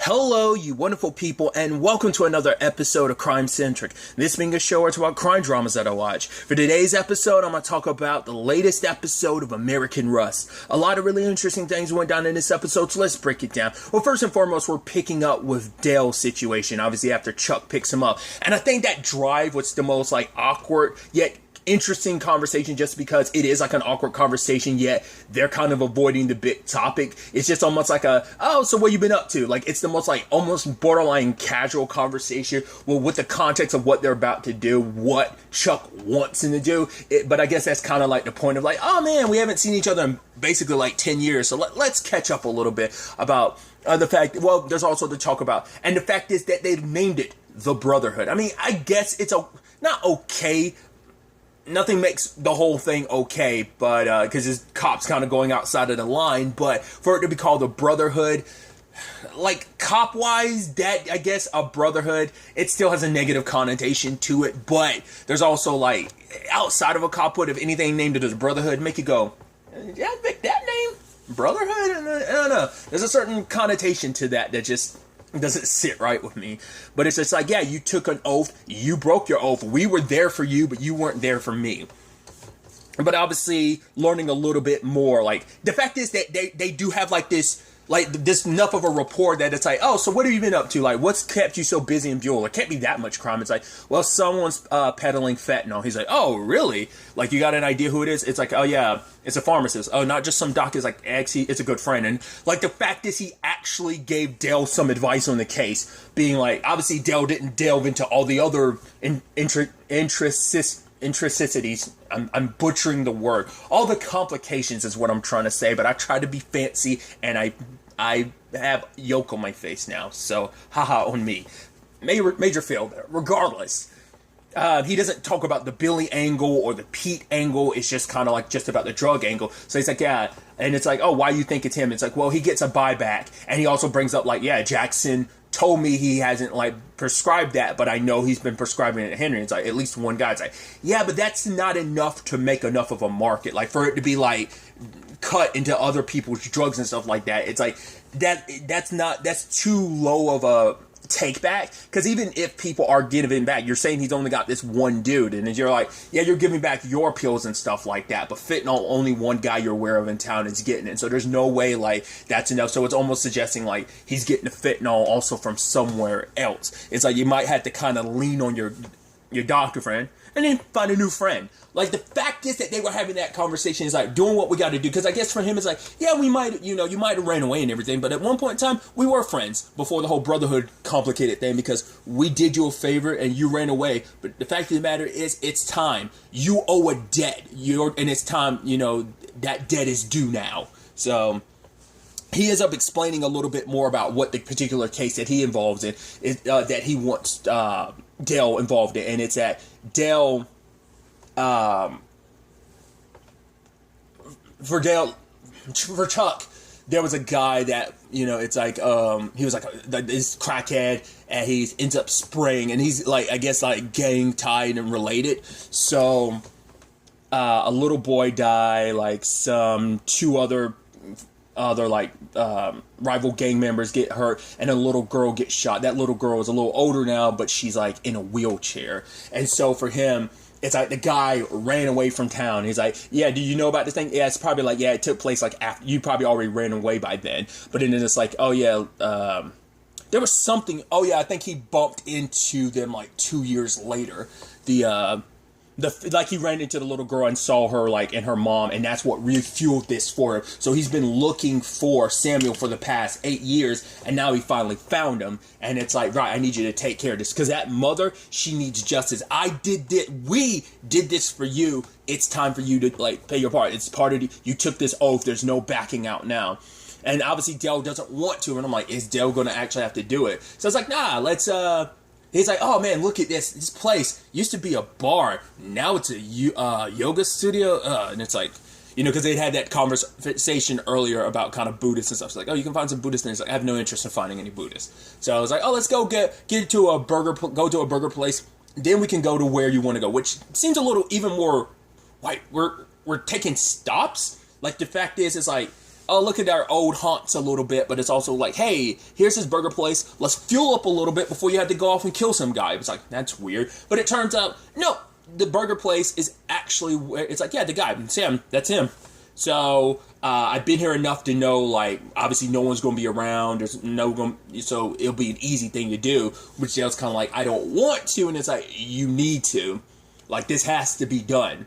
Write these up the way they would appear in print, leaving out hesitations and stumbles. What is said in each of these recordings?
Hello, you wonderful people, and welcome to another episode of Crime Centric. This being a show where it's about crime dramas that I watch. For today's episode, I'm going to talk about the latest episode of American Rust. A lot of really interesting things went down in this episode, so let's break it down. Well, first and foremost, we're picking up with Dale's situation, obviously after Chuck picks him up. And I think that drive was the most, awkward, yet interesting conversation, just because it is an awkward conversation, yet they're kind of avoiding the big topic. It's just almost so what you been up to? It's the most almost borderline casual conversation, with the context of what they're about to do, what Chuck wants him to do. But I guess that's kind of the point of oh man, we haven't seen each other in basically 10 years, so let's catch up a little bit about the fact, there's also to talk about, and the fact is that they've named it the Brotherhood. I mean, I guess it's not okay. Nothing makes the whole thing okay, but because his cops kind of going outside of the line, but for it to be called a Brotherhood, cop-wise, that, I guess, a Brotherhood, it still has a negative connotation to it, but there's also, outside of a copwood, if anything named it as Brotherhood, make you go, yeah, pick that name? Brotherhood? I don't know. There's a certain connotation to that just doesn't sit right with me. But it's just yeah, you took an oath, you broke your oath, we were there for you, but you weren't there for me. But obviously, learning a little bit more, the fact is that they do have this enough of a rapport that it's so what have you been up to? What's kept you so busy in Buell? It can't be that much crime. It's someone's peddling fentanyl. He's oh, really? You got an idea who it is? It's oh, yeah, it's a pharmacist. Oh, not just some doc. It's actually, it's a good friend. And, the fact is he actually gave Dale some advice on the case, being obviously Dale didn't delve into all the other intricicities. I'm butchering the word. All the complications is what I'm trying to say, but I try to be fancy, and I have yolk on my face now, so haha on me. Major fail there. Regardless, he doesn't talk about the Billy angle or the Pete angle. It's just kind of just about the drug angle. So he's yeah, and it's oh, why you think it's him? It's well, he gets a buyback, and he also brings up yeah, Jackson told me he hasn't prescribed that, but I know he's been prescribing it to Henry. It's at least one guy's yeah, but that's not enough to make enough of a market. For it to be cut into other people's drugs and stuff like that. It's that's too low of a take back, because even if people are giving back, you're saying he's only got this one dude, and then you're yeah, you're giving back your pills and stuff like that, but fentanyl, only one guy you're aware of in town is getting it, so there's no way that's enough. So it's almost suggesting he's getting the fentanyl also from somewhere else. It's you might have to kind of lean on your doctor friend and then find a new friend. The fact is that they were having that conversation is doing what we got to do, because I guess for him it's yeah, we might, you might have ran away and everything, but at one point in time we were friends before the whole Brotherhood complicated thing, because we did you a favor and you ran away. But the fact of the matter is, it's time. You owe a debt. And it's time, that debt is due now. So he ends up explaining a little bit more about what the particular case that he involves in is, that he wants Dale involved in, and it's that Dale, for Chuck, there was a guy that, it's he was this crackhead, and he ends up spraying, and he's I guess gang tied and related. So a little boy died, some two other rival gang members get hurt, and a little girl gets shot. That little girl is a little older now, but she's in a wheelchair. And so for him, it's the guy ran away from town. He's yeah, do you know about this thing? Yeah, it's probably yeah, it took place after you probably already ran away by then. But then it's oh yeah, there was something. Oh yeah, I think he bumped into them 2 years later. He ran into the little girl and saw her and her mom, and that's what refueled this for him. So he's been looking for Samuel for the past 8 years, and now he finally found him. And it's right, I need you to take care of this, because that mother, she needs justice. We did this for you. It's time for you to pay your part. It's part of you took this oath. There's no backing out now. And obviously Dale doesn't want to, and I'm is Dale going to actually have to do it? So it's nah, let's he's oh man, look at this. This place used to be a bar. Now it's a yoga studio. And it's because they'd had that conversation earlier about kind of Buddhists and stuff. It's you can find some Buddhists. And it's I have no interest in finding any Buddhists. So I was let's go get to a burger, go to a burger place. Then we can go to where you want to go, which seems a little even more we're taking stops. The fact is, it's oh, look at our old haunts a little bit, but it's also like, hey, here's his burger place. Let's fuel up a little bit before you have to go off and kill some guy. It's like, that's weird. But it turns out, no, the burger place is actually where it's like, yeah, the guy, Sam, that's him. So I've been here enough to know, like, obviously no one's going to be around. So it'll be an easy thing to do. Which Dale's kind of like, I don't want to, and it's like, you need to. Like, this has to be done.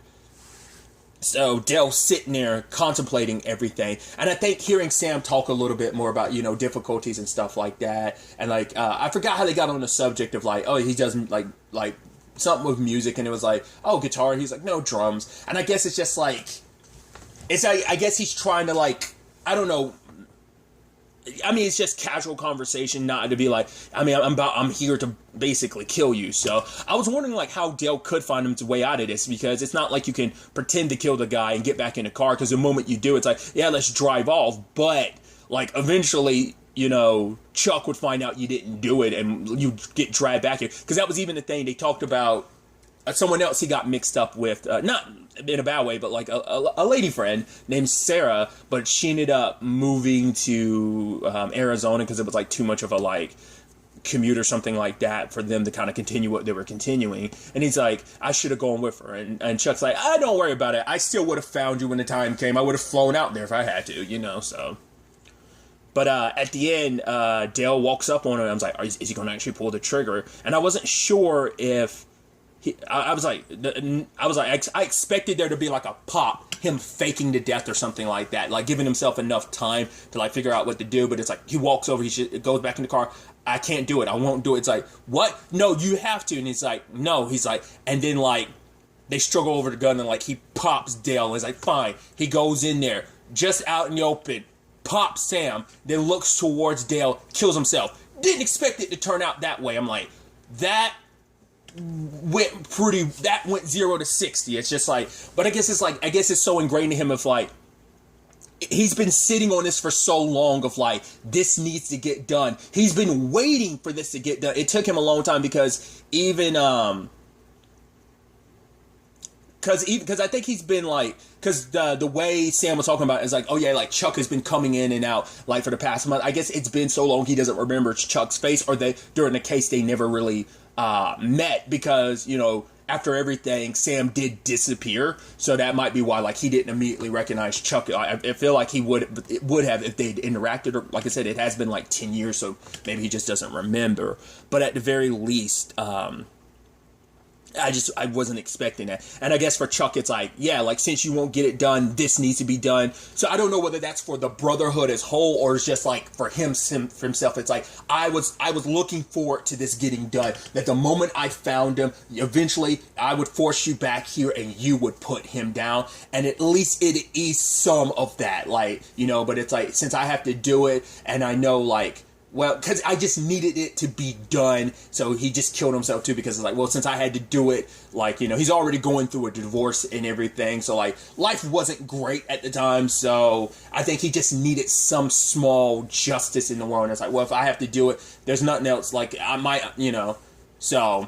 So Dale's sitting there contemplating everything, and I think hearing Sam talk a little bit more about, difficulties and stuff like that, and like I forgot how they got on the subject of like, oh, he doesn't like something with music, and it was like, oh, guitar, and he's like, no, drums, and I guess it's just like, it's like, I guess he's trying to like, I don't know. I mean, it's just casual conversation, not to be like, I mean, I'm here to basically kill you. So I was wondering like how Dale could find his way out of this, because it's not like you can pretend to kill the guy and get back in the car, because the moment you do, it's like, yeah, let's drive off. But like eventually, Chuck would find out you didn't do it, and you get dragged back here. Because that was even the thing they talked about. Someone else he got mixed up with, not in a bad way, but like a lady friend named Sarah, but she ended up moving to Arizona because it was like too much of a like commute or something like that for them to kind of continue what they were continuing. And he's like, I should have gone with her. And Chuck's like, don't worry about it. I still would have found you when the time came. I would have flown out there if I had to, so. But at the end, Dale walks up on her, and I was like, is he going to actually pull the trigger? And I wasn't sure if... I expected there to be like a pop, him faking to death or something like that, like giving himself enough time to like figure out what to do. But it's like he walks over, goes back in the car. I can't do it. I won't do it. It's like, what? No, you have to. And he's like, no. He's like, and then like they struggle over the gun, and like he pops Dale. And he's like, fine. He goes in there, just out in the open, pops Sam, then looks towards Dale, kills himself. Didn't expect it to turn out that way. I'm like, that went 0 to 60. It's just like, but I guess it's so ingrained in him of like, he's been sitting on this for so long of like, this needs to get done. He's been waiting for this to get done. It took him a long time because even because I think he's been like, because the way Sam was talking about is like, oh yeah, like Chuck has been coming in and out like for the past month. I guess it's been so long he doesn't remember Chuck's face, or during the case they never really met, because after everything Sam did disappear, so that might be why like he didn't immediately recognize Chuck. I feel like he would have if they'd interacted, or like I said, it has been like 10 years, so maybe he just doesn't remember. But at the very least, I wasn't expecting that. And I guess for Chuck, it's like, yeah, like, since you won't get it done, this needs to be done. So I don't know whether that's for the Brotherhood as whole, or it's just like for himself. It's like, I was looking forward to this getting done. That the moment I found him, eventually I would force you back here and you would put him down. And at least it eased some of that, like, but it's like, since I have to do it, and I know, like, well, because I just needed it to be done, so he just killed himself too, because it's like, well, since I had to do it, like, he's already going through a divorce and everything, so like, life wasn't great at the time, so I think he just needed some small justice in the world, and it's like, well, if I have to do it, there's nothing else, like, I might, so...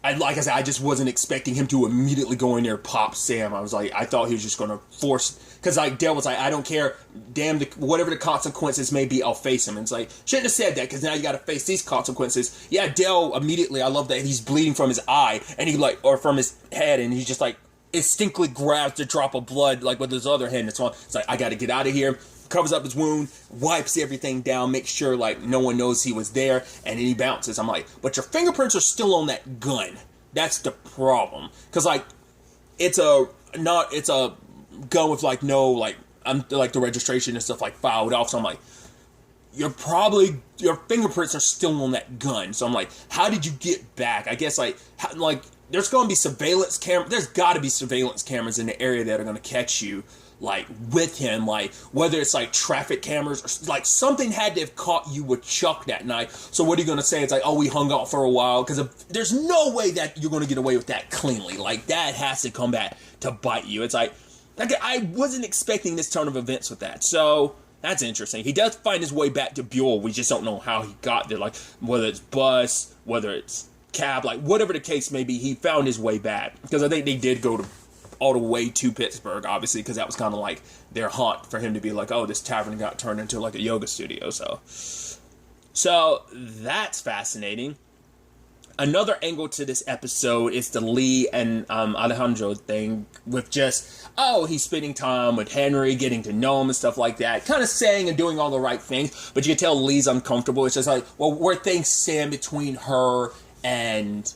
like I said, I just wasn't expecting him to immediately go in there and pop Sam. I was like, I thought he was just going to force, because like Dale was like, I don't care, damn, whatever the consequences may be, I'll face him. And it's like, shouldn't have said that, because now you got to face these consequences. Yeah, Dale immediately, I love that he's bleeding from his eye, and he like, or from his head, and he just like instinctively grabs the drop of blood like with his other hand. It's like, I got to get out of here. Covers up his wound, wipes everything down, makes sure like no one knows he was there, and then he bounces. I'm like, but your fingerprints are still on that gun. That's the problem, because like it's a gun with like no like I'm like the registration and stuff like filed off. So I'm like, your fingerprints are still on that gun. So I'm like, how did you get back? I guess like there's going to be surveillance camera. There's got to be surveillance cameras in the area that are going to catch you. Like, with him, like, whether it's, like, traffic cameras, or, like, something had to have caught you with Chuck that night. So what are you going to say? It's like, oh, we hung out for a while, because there's no way that you're going to get away with that cleanly. Like, that has to come back to bite you. It's like, I wasn't expecting this turn of events with that. So, that's interesting. He does find his way back to Buell. We just don't know how he got there. Like, whether it's bus, whether it's cab, like, whatever the case may be, he found his way back. Because I think they did go to all the way to Pittsburgh, obviously, because that was kind of like their haunt for him to be like, oh, this tavern got turned into like a yoga studio. So that's fascinating. Another angle to this episode is the Lee and Alejandro thing with just, oh, he's spending time with Henry, getting to know him and stuff like that. Kind of saying and doing all the right things, but you can tell Lee's uncomfortable. It's just like, well, where things stand between her and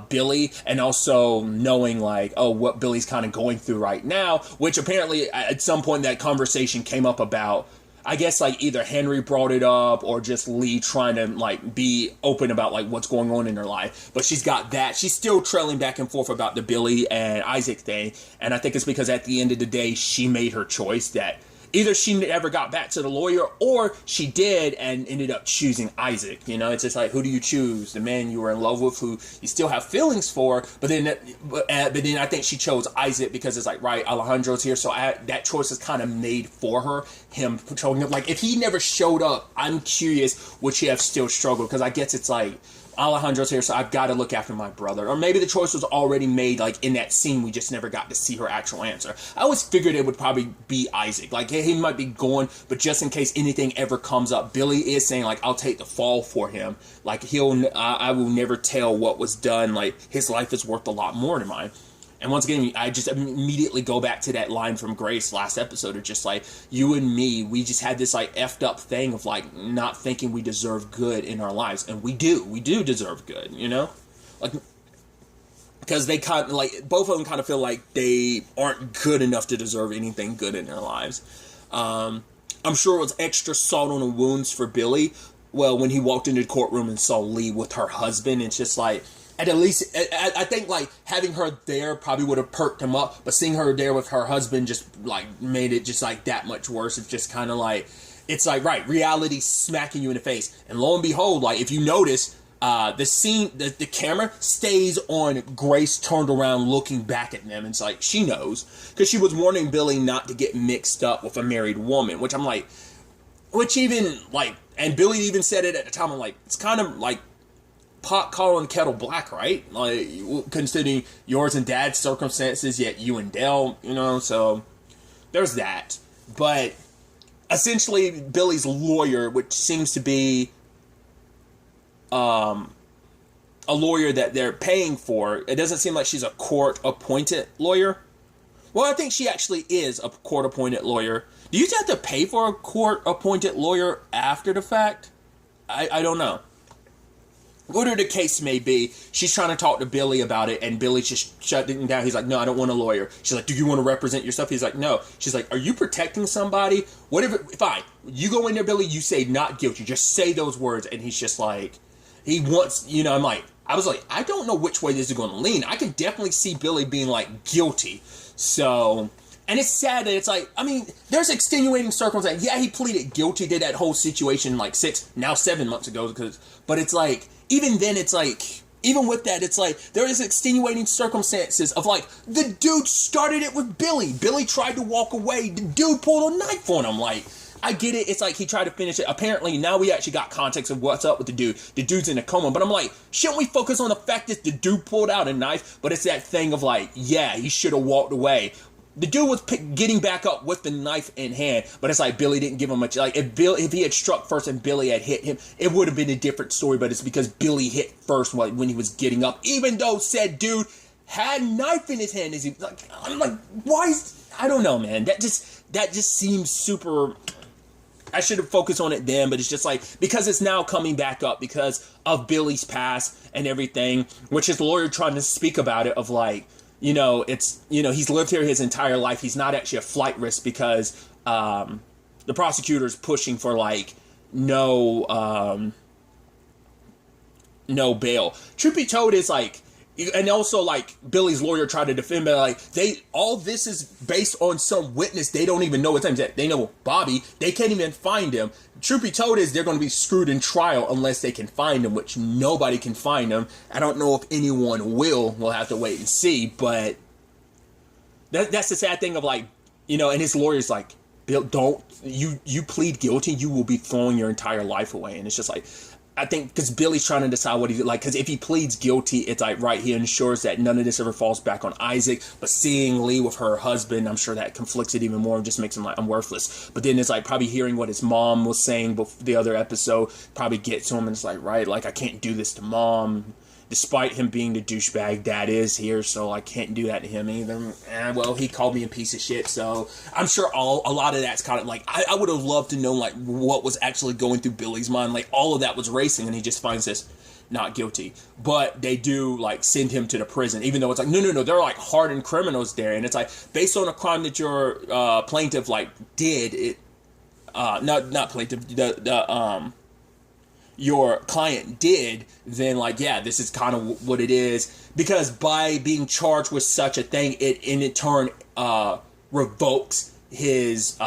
Billy, and also knowing like, oh, what Billy's kind of going through right now, which apparently at some point that conversation came up about, I guess like either Henry brought it up or just Lee trying to like be open about like what's going on in her life. But she's got that. She's still trailing back and forth about the Billy and Isaac thing. And I think it's because at the end of the day, she made her choice that either she never got back to the lawyer or she did and ended up choosing Isaac. You know, it's just like, who do you choose? The man you were in love with, who you still have feelings for, but then I think she chose Isaac because it's like, right, Alejandro's here, so that choice is kind of made for her. Him showing up, like if he never showed up, I'm curious, would she have still struggled? Because I guess it's like, Alejandro's here, so I've got to look after my brother. Or maybe the choice was already made, like, in that scene, we just never got to see her actual answer. I always figured it would probably be Isaac. Like, he might be going, but just in case anything ever comes up, Billy is saying, like, I'll take the fall for him. Like, I will never tell what was done. Like, his life is worth a lot more than mine. And once again, I just immediately go back to that line from Grace last episode of just like, you and me, we just had this like effed up thing of like not thinking we deserve good in our lives. And we do deserve good, you know? Like, because they kind of like, both of them kind of feel like they aren't good enough to deserve anything good in their lives. I'm sure it was extra salt on the wounds for Billy. Well, when he walked into the courtroom and saw Lee with her husband, it's just like, at least, I think, like, having her there probably would have perked him up, but seeing her there with her husband just, like, made it just, like, that much worse. It's just kind of like, it's like, right, reality smacking you in the face. And lo and behold, like, if you notice, the scene, the camera stays on Grace turned around looking back at them. And it's like, she knows, because she was warning Billy not to get mixed up with a married woman, which I'm like, which even, like, and Billy even said it at the time, I'm like, it's kind of, like, pot calling kettle black, right? Like, considering yours and Dad's circumstances, yet you and Dale, you know, so there's that. But essentially, Billy's lawyer, which seems to be a lawyer that they're paying for, it doesn't seem like she's a court-appointed lawyer. Well, I think she actually is a court-appointed lawyer. Do you have to pay for a court-appointed lawyer after the fact? I don't know. Whatever the case may be, she's trying to talk to Billy about it, and Billy just shut him down. He's like, no, I don't want a lawyer. She's like, do you want to represent yourself? He's like, no. She's like, are you protecting somebody? Whatever, fine. You go in there, Billy, you say not guilty. Just say those words, and he's just like, he wants, you know, I was like, I don't know which way this is going to lean. I can definitely see Billy being, like, guilty. So, and it's sad that it's like, I mean, there's extenuating circumstances. Yeah, he pleaded guilty to that whole situation, like 7 months ago, but it's like, even then, it's like, even with that, it's like, there is extenuating circumstances of like, the dude started it with Billy. Billy tried to walk away. The dude pulled a knife on him. Like, I get it. It's like he tried to finish it. Apparently, now we actually got context of what's up with the dude. The dude's in a coma. But I'm like, shouldn't we focus on the fact that the dude pulled out a knife? But it's that thing of like, yeah, he should have walked away. The dude was getting back up with the knife in hand, but it's like Billy didn't give him much. Like if he had struck first and Billy had hit him, it would have been a different story. But it's because Billy hit first when he was getting up, even though said dude had a knife in his hand. I'm like, why? I don't know, man. That just seems super. I should have focused on it then, but it's just like, because it's now coming back up because of Billy's past and everything, which his lawyer trying to speak about it of like, you know, it's, you know, he's lived here his entire life. He's not actually a flight risk because the prosecutor's pushing for like no bail. Truth be told, is like, and also like Billy's lawyer tried to defend, but like all this is based on some witness they don't even know what time. They know Bobby, they can't even find him. Truth be told is they're going to be screwed in trial unless they can find him, which nobody can find him. I don't know if anyone will. We'll have to wait and see. But that's the sad thing of like, you know, and his lawyer's like, Bill, don't you plead guilty, you will be throwing your entire life away. And it's just like, I think because Billy's trying to decide what he like, because if he pleads guilty, it's like, right, he ensures that none of this ever falls back on Isaac. But seeing Lee with her husband, I'm sure that conflicts it even more and just makes him like, I'm worthless. But then it's like probably hearing what his mom was saying before the other episode probably gets to him, and it's like, right, like I can't do this to mom. Despite him being the douchebag dad is here, so I can't do that to him either. Well, he called me a piece of shit, so I'm sure a lot of that's kind of like, I would have loved to know like what was actually going through Billy's mind. Like all of that was racing, and he just finds this not guilty. But they do like send him to the prison, even though it's like, no, they're like hardened criminals there, and it's like based on a crime that your plaintiff like did, it not plaintiff, your client did, then like, yeah, this is kind of what it is. Because by being charged with such a thing, it in turn revokes his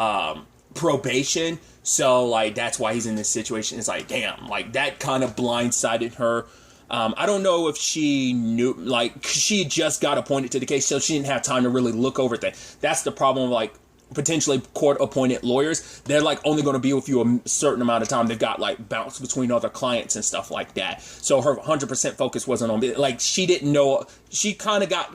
probation. So like that's why he's in this situation. It's like, damn, like that kind of blindsided her. I don't know if she knew, like she just got appointed to the case, so she didn't have time to really look over things. That's the problem, like potentially court-appointed lawyers. They're like only going to be with you a certain amount of time. They've got like bounce between other clients and stuff like that. So her 100% focus wasn't on, like she didn't know, she kind of got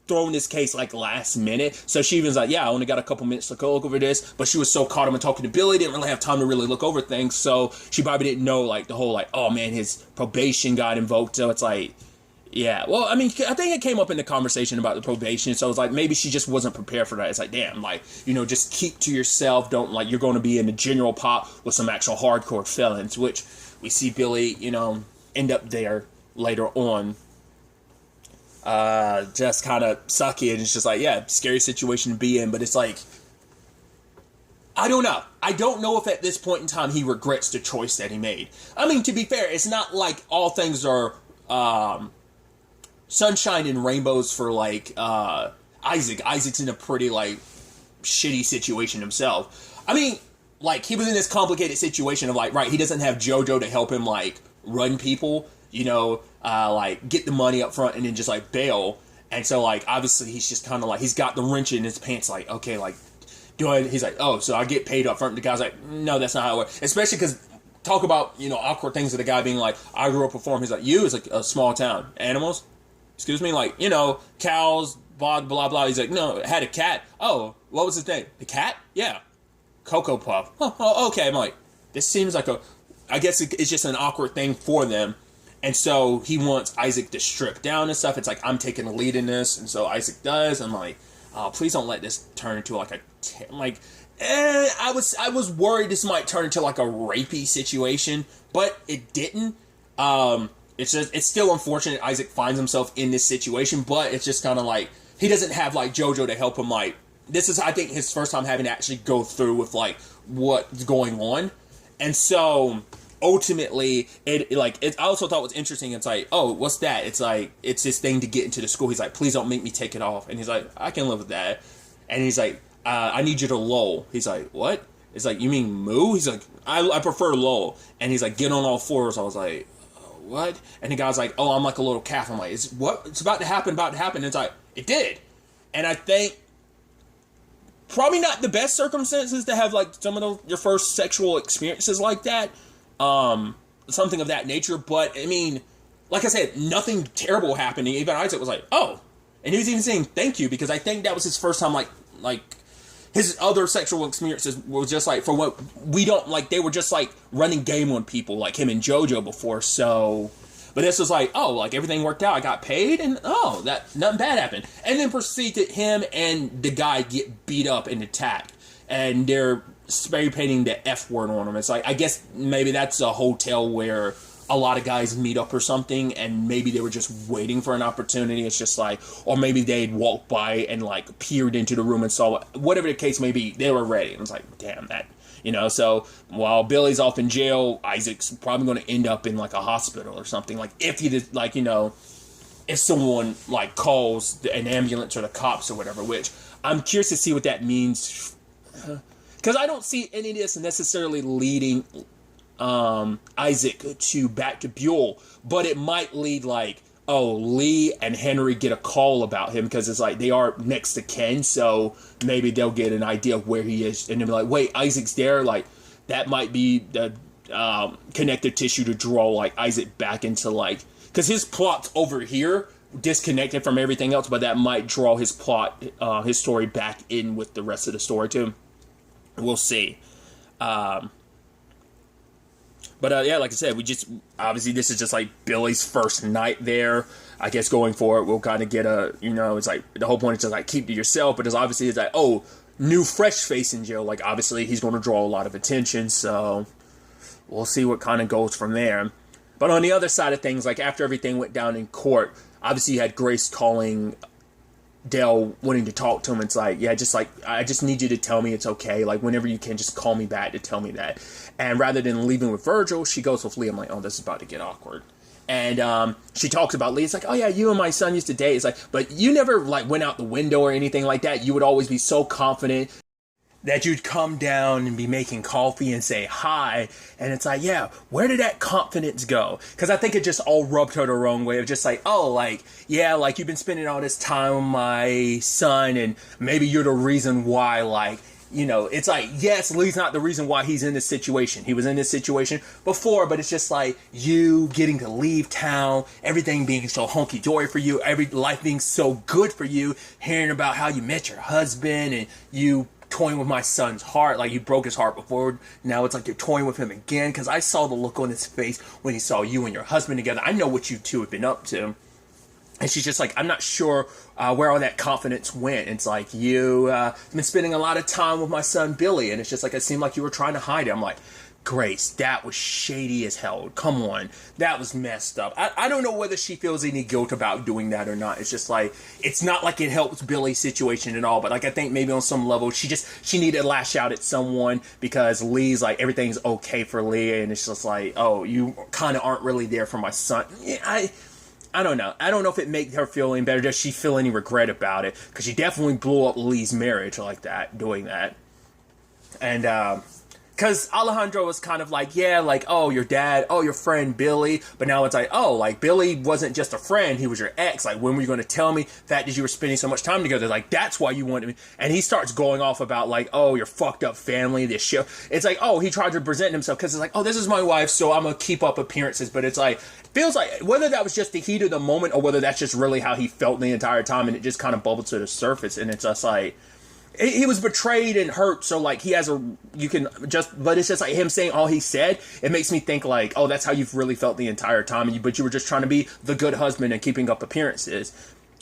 thrown this case like last minute. So she was like, yeah, I only got a couple minutes to go look over this, but she was so caught up in talking to Billy, didn't really have time to really look over things. So she probably didn't know like the whole like, oh man, his probation got invoked. So it's like, yeah, well, I mean, I think it came up in the conversation about the probation, so it's like, maybe she just wasn't prepared for that. It's like, damn, like, you know, just keep to yourself, don't, like, you're going to be in the general pot with some actual hardcore felons, which we see Billy, you know, end up there later on. Just kind of sucky, and it's just like, yeah, scary situation to be in, but it's like, I don't know. I don't know if at this point in time he regrets the choice that he made. I mean, to be fair, it's not like all things are, sunshine and rainbows for like Isaac. Isaac's in a pretty like shitty situation himself. I mean, like he was in this complicated situation of like, right, he doesn't have JoJo to help him like run people, you know, like get the money up front and then just like bail. And so like obviously he's just kind of like, he's got the wrench in his pants, like, okay, like he's like, oh, so I get paid up front. The guy's like, no, that's not how it works. Especially because talk about, you know, awkward things with the guy being like, I grew up with farm. He's like, you is like a small town. Animals? Excuse me? Like, you know, cows, blah, blah, blah. He's like, no, it had a cat. Oh, what was his name? The cat? Yeah. Cocoa Puff. Oh, okay. I'm like, this seems like I guess it's just an awkward thing for them. And so he wants Isaac to strip down and stuff. It's like, I'm taking the lead in this. And so Isaac does. I'm like, oh, please don't let this turn into like I was worried this might turn into like a rapey situation, but it didn't. It's still unfortunate Isaac finds himself in this situation, but it's just kind of like, he doesn't have like JoJo to help him. Like, this is, I think, his first time having to actually go through with like what's going on. And so ultimately I also thought was interesting. It's like, oh, what's that? It's like, it's this thing to get into the school. He's like, please don't make me take it off. And he's like, I can live with that. And he's like, I need you to lull. He's like, what? It's like, you mean moo? He's like, I prefer lull. And he's like, get on all fours. I was like, what? And the guy's like, oh, I'm like a little calf. I'm like, it's about to happen. And it's like, it did. And I think probably not the best circumstances to have like some of your first sexual experiences like that. Something of that nature. But I mean, like I said, nothing terrible happening. Even Isaac was like, oh. And he was even saying thank you, because I think that was his first time like his other sexual experiences were just like, for what we don't like, they were just like running game on people like him and JoJo before. So, but this was like, oh, like everything worked out. I got paid, and oh, that nothing bad happened. And then proceeded him and the guy get beat up and attacked, and they're spray painting the F word on him. It's like, I guess maybe that's a hotel where a lot of guys meet up or something, and maybe they were just waiting for an opportunity. It's just like, or maybe they'd walked by and like peered into the room and saw, whatever the case may be, they were ready. And it's like, damn, that, you know. So while Billy's off in jail, Isaac's probably going to end up in like a hospital or something. Like if he did, like, you know, if someone like calls an ambulance or the cops or whatever, which I'm curious to see what that means, because I don't see any of this necessarily leading Isaac back to Buell, but it might lead like, oh, Lee and Henry get a call about him, because it's like they are next to kin, so maybe they'll get an idea of where he is, and they'll be like, wait, Isaac's there, like that might be the connective tissue to draw like Isaac back into like, because his plot's over here disconnected from everything else, but that might draw his plot, his story back in with the rest of the story too. We'll see. But yeah, like I said, we just, obviously this is just like Billy's first night there. I guess going forward, we'll kind of get a, you know, it's like, the whole point is just like, keep to yourself, but it's obviously, it's like, oh, new fresh face in jail, like obviously he's going to draw a lot of attention, so we'll see what kind of goes from there. But on the other side of things, like after everything went down in court, obviously you had Grace calling Dale, wanting to talk to him. It's like, yeah, just like, I just need you to tell me it's okay. Like, whenever you can, just call me back to tell me that. And rather than leaving with Virgil, she goes with Lee. I'm like, oh, this is about to get awkward. And she talks about Lee. It's like, oh yeah, you and my son used to date. It's like, but you never like went out the window or anything like that. You would always be so confident that you'd come down and be making coffee and say hi. And it's like, yeah, where did that confidence go? Because I think it just all rubbed her the wrong way of just like, oh, like, yeah, like you've been spending all this time with my son and maybe you're the reason why, like, you know, it's like, yes, Lee's not the reason why he's in this situation. He was in this situation before, but it's just like you getting to leave town, everything being so hunky-dory for you, every life being so good for you, hearing about how you met your husband and you toying with my son's heart, like you broke his heart before, now it's like you're toying with him again, because I saw the look on his face when he saw you and your husband together. I know what you two have been up to. And she's just like, I'm not sure where all that confidence went. It's like, you been spending a lot of time with my son Billy, and it's just like, it seemed like you were trying to hide it. I'm like, Grace, that was shady as hell. Come on. That was messed up. I don't know whether she feels any guilt about doing that or not. It's just like, it's not like it helps Billy's situation at all. But like, I think maybe on some level, she needed to lash out at someone because Lee's like, everything's okay for Lee. And it's just like, oh, you kind of aren't really there for my son. Yeah, I don't know. I don't know if it made her feel any better. Does she feel any regret about it? Because she definitely blew up Lee's marriage like that, doing that. And, because Alejandro was kind of like, yeah, like, oh, your dad, oh, your friend Billy. But now it's like, oh, like, Billy wasn't just a friend. He was your ex. Like, when were you going to tell me? The fact that you were spending so much time together. Like, that's why you wanted me. And he starts going off about, like, oh, your fucked up family, this show. It's like, oh, he tried to present himself because it's like, oh, this is my wife, so I'm going to keep up appearances. But it's like, feels like, whether that was just the heat of the moment or whether that's just really how he felt the entire time and it just kind of bubbled to the surface. And it's just like, he was betrayed and hurt, so like he has but it's just like him saying all he said, it makes me think like, oh, that's how you've really felt the entire time, but you were just trying to be the good husband and keeping up appearances.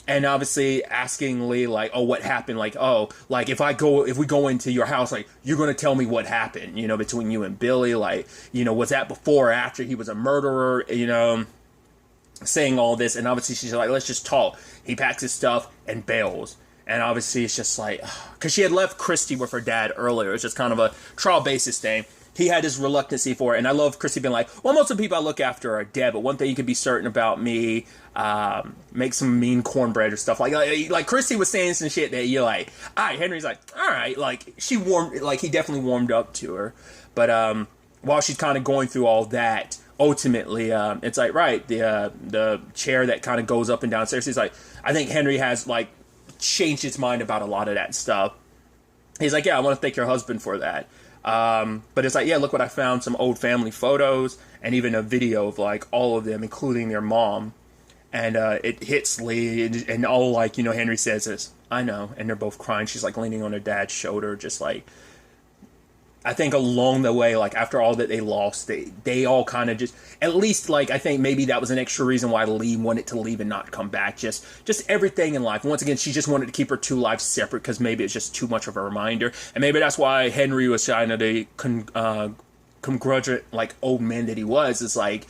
And obviously asking Lee like, oh, what happened? Like, oh, like if we go into your house, like you're going to tell me what happened, you know, between you and Billy, like, you know, was that before or after he was a murderer, you know, saying all this. And obviously she's like, let's just talk. He packs his stuff and bails. And obviously it's just like, because she had left Christy with her dad earlier. It's just kind of a trial basis thing. He had his reluctancy for it. And I love Christy being like, well, most of the people I look after are dead. But one thing you can be certain about me, make some mean cornbread or stuff. Like Christy was saying some shit that you're like, all right, Henry's like, all right. Like he definitely warmed up to her. But while she's kind of going through all that, ultimately, it's like, right, the chair that kind of goes up and downstairs. He's like, I think Henry has like, changed his mind about a lot of that stuff. He's like, yeah, I want to thank your husband for that. But it's like, yeah, look what I found, some old family photos and even a video of like all of them, including their mom. And it hits Lee and all like, you know, Henry says this, I know. And they're both crying. She's like leaning on her dad's shoulder, just like, I think along the way, like after all that they lost, they all kind of just, at least like, I think maybe that was an extra reason why Lee wanted to leave and not come back. Just everything in life. Once again, she just wanted to keep her two lives separate because maybe it's just too much of a reminder. And maybe that's why Henry was kind of the congruent, like old man that he was. It's like,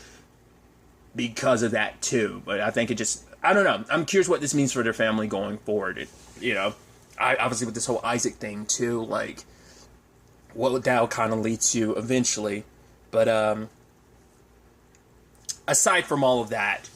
because of that too. But I think it just, I don't know. I'm curious what this means for their family going forward. You know, obviously with this whole Isaac thing too, like, what that'll kind of lead to eventually. But aside from all of that,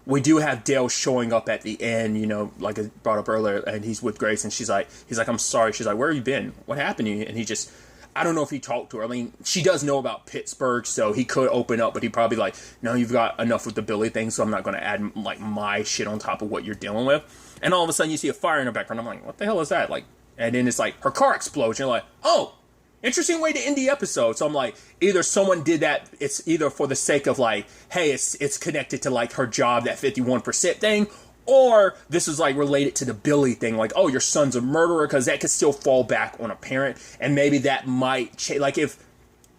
we do have Dale showing up at the end, you know, like I brought up earlier, and he's with Grace, and he's like, I'm sorry. She's like, where have you been? What happened to you? And he just, I don't know if he talked to her. I mean, she does know about Pittsburgh, so he could open up, but he probably like, no, you've got enough with the Billy thing, so I'm not going to add like my shit on top of what you're dealing with. And all of a sudden you see a fire in the background. I'm like, what the hell is that? Like, and then it's like her car explodes. You're like, oh, Interesting way to end the episode. So I'm like, either someone did that, it's either for the sake of like, hey, it's connected to like her job, that 51% thing, or this is like related to the Billy thing, like, oh, your son's a murderer, because that could still fall back on a parent, and maybe that might change, like if,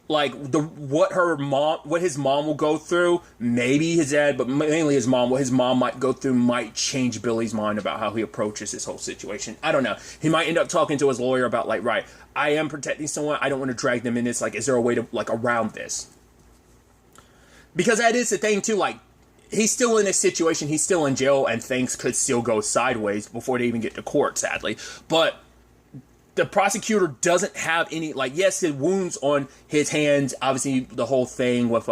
like what his mom will go through, maybe his dad, but mainly his mom, what his mom might go through might change Billy's mind about how he approaches this whole situation. I don't know. He might end up talking to his lawyer about like, right, I am protecting someone, I don't want to drag them in this, like, is there a way to like around this? Because that is the thing too, like, he's still in this situation, he's still in jail, and things could still go sideways before they even get to court, sadly. But the prosecutor doesn't have any, like, yes, his wounds on his hands, obviously the whole thing with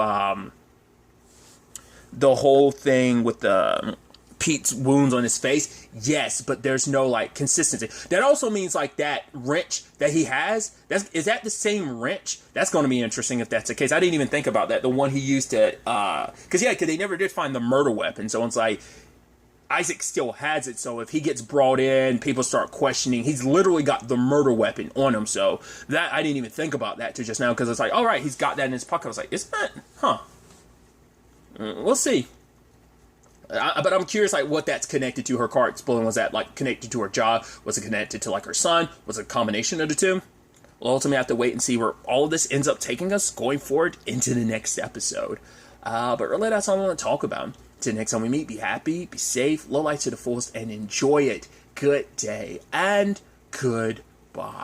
Pete's wounds on his face, yes, but there's no like consistency. That also means like that wrench that he has, is that the same wrench? That's going to be interesting if that's the case. I didn't even think about that. The one he used to, because they never did find the murder weapon. So it's like Isaac still has it. So if he gets brought in, people start questioning. He's literally got the murder weapon on him. So that I didn't even think about that till just now, because it's like, all right, he's got that in his pocket. I was like, isn't that? Huh. We'll see. But I'm curious, like, what that's connected to. Her car exploding, was that, like, connected to her job? Was it connected to, like, her son? Was it a combination of the two? We'll ultimately have to wait and see where all of this ends up taking us going forward into the next episode. But really, that's all I want to talk about. Till next time we meet, be happy, be safe, live life to the fullest, and enjoy it. Good day, and goodbye.